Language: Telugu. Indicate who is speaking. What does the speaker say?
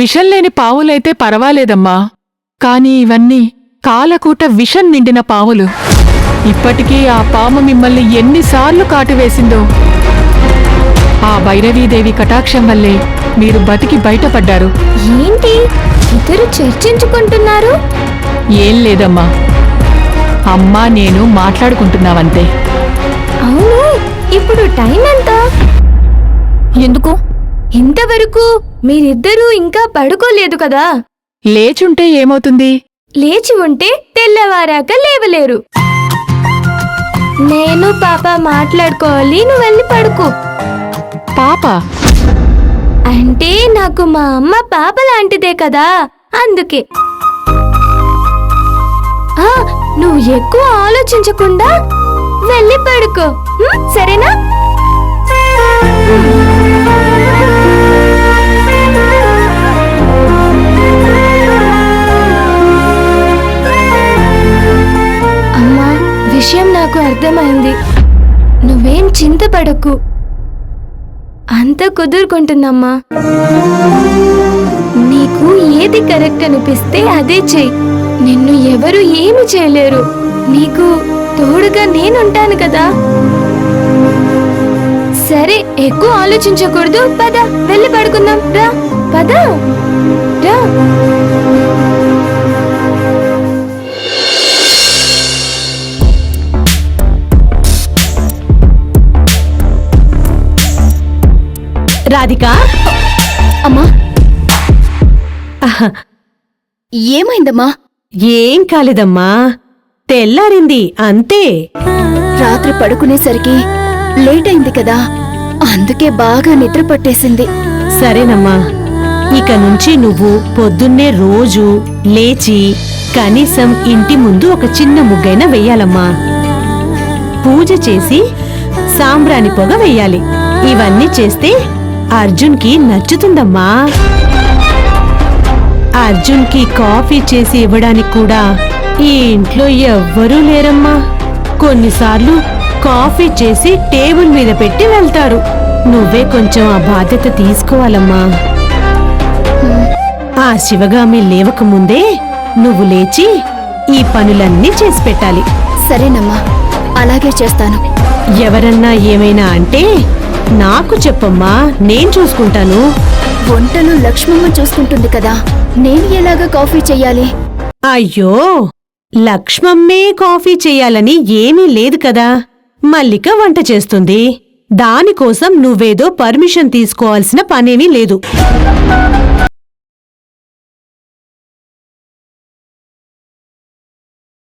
Speaker 1: విషం లేని పావులైతే పర్వాలేదమ్మా, కాని ఇవన్నీ కాలకూట విషం నిండిన పావులు. ఇప్పటికీ ఆ పాము మిమ్మల్ని ఎన్నిసార్లు కాటువేసిందో. ఆ భైరవీదేవి కటాక్షం వల్లే మీరు బతికి బయటపడ్డారు.
Speaker 2: ఏంటి ఇద్దరు చర్చించుకుంటున్నారు?
Speaker 1: ఏం లేదమ్మా, అమ్మా నేను మాట్లాడుకుంటున్నావంతే.
Speaker 2: అవును, ఇప్పుడు టైం ఎంత?
Speaker 3: ఎందుకు?
Speaker 2: ఇంతవరకు మీరిద్దరూ ఇంకా పడుకోలేదు కదా?
Speaker 1: లేచుంటే ఏమవుతుంది?
Speaker 2: లేచి ఉంటే తెల్లవారాక లేవలేరు. నేను పాప మాట్లాడుకోవాలి, నువ్వు వెళ్ళి పడుకో.
Speaker 1: పాప
Speaker 2: అంటే నాకు మా అమ్మ పాప లాంటిదే కదా, అందుకే. నువ్వు ఎక్కువ ఆలోచించకుండా వెళ్ళి పడుకో, సరేనా? అమ్మా, విషయం నాకు అర్థమైంది. నువ్వేం చింతపడకు, అంత కుదురుకుంటుందమ్మా. నీకు ఏది కరెక్ట్ అనిపిస్తే అదే చెయ్యి. నిన్ను ఎవరు ఏమి చేయలేరు. నీకు తోడుగా నేనుంటాను కదా. సరే, ఎక్కువ ఆలోచించకూడదు. పద, వెళ్ళి పడుకుందాం. రా, పద, రా.
Speaker 3: రాధిక,
Speaker 2: అమ్మా,
Speaker 3: ఏమైందమ్మా? ఏం కాలేదమ్మా, తెల్లారింది అంతే.
Speaker 4: రాత్రి పడుకునేసరికి లేట్ అయింది కదా, అందుకే బాగా నిద్ర పట్టేసింది.
Speaker 3: సరేనమ్మా, ఇక నుంచి నువ్వు పొద్దున్నే రోజు లేచి కనీసం ఇంటి ముందు ఒక చిన్న ముగ్గైనా వెయ్యాలమ్మా. పూజ చేసి సాంబ్రాణి పొగ వెయ్యాలి. ఇవన్నీ చేస్తే అర్జున్కి నచ్చుతుందమ్మా. అర్జున్కి కాఫీ చేసి ఇవ్వడానికి కూడా ఈ ఇంట్లో ఎవ్వరూ లేరమ్మా. కొన్నిసార్లు కాఫీ చేసి టేబుల్ మీద పెట్టి వెళ్తారు. నువ్వే కొంచెం ఆ బాధ్యత తీసుకోవాలమ్మా. ఆ శివగామి లేవకముందే నువ్వు లేచి ఈ పనులన్నీ చేసి పెట్టాలి.
Speaker 4: సరేనమ్మా, అలాగే చేస్తాను.
Speaker 3: ఎవరన్నా ఏమైనా అంటే నాకు చెప్పమ్మా, నేను చూసుకుంటాను.
Speaker 4: వంటలు లక్ష్మమ్మ చూసుకుంటుంది కదా, నేను ఎలాగా కాఫీ చెయ్యాలి?
Speaker 3: అయ్యో, లక్ష్మమ్మే కాఫీ చెయ్యాలని ఏమీ లేదు కదా. మల్లిక వంట చేస్తుంది. దానికోసం నువ్వేదో పర్మిషన్ తీసుకోవాల్సిన పనేమీ లేదు.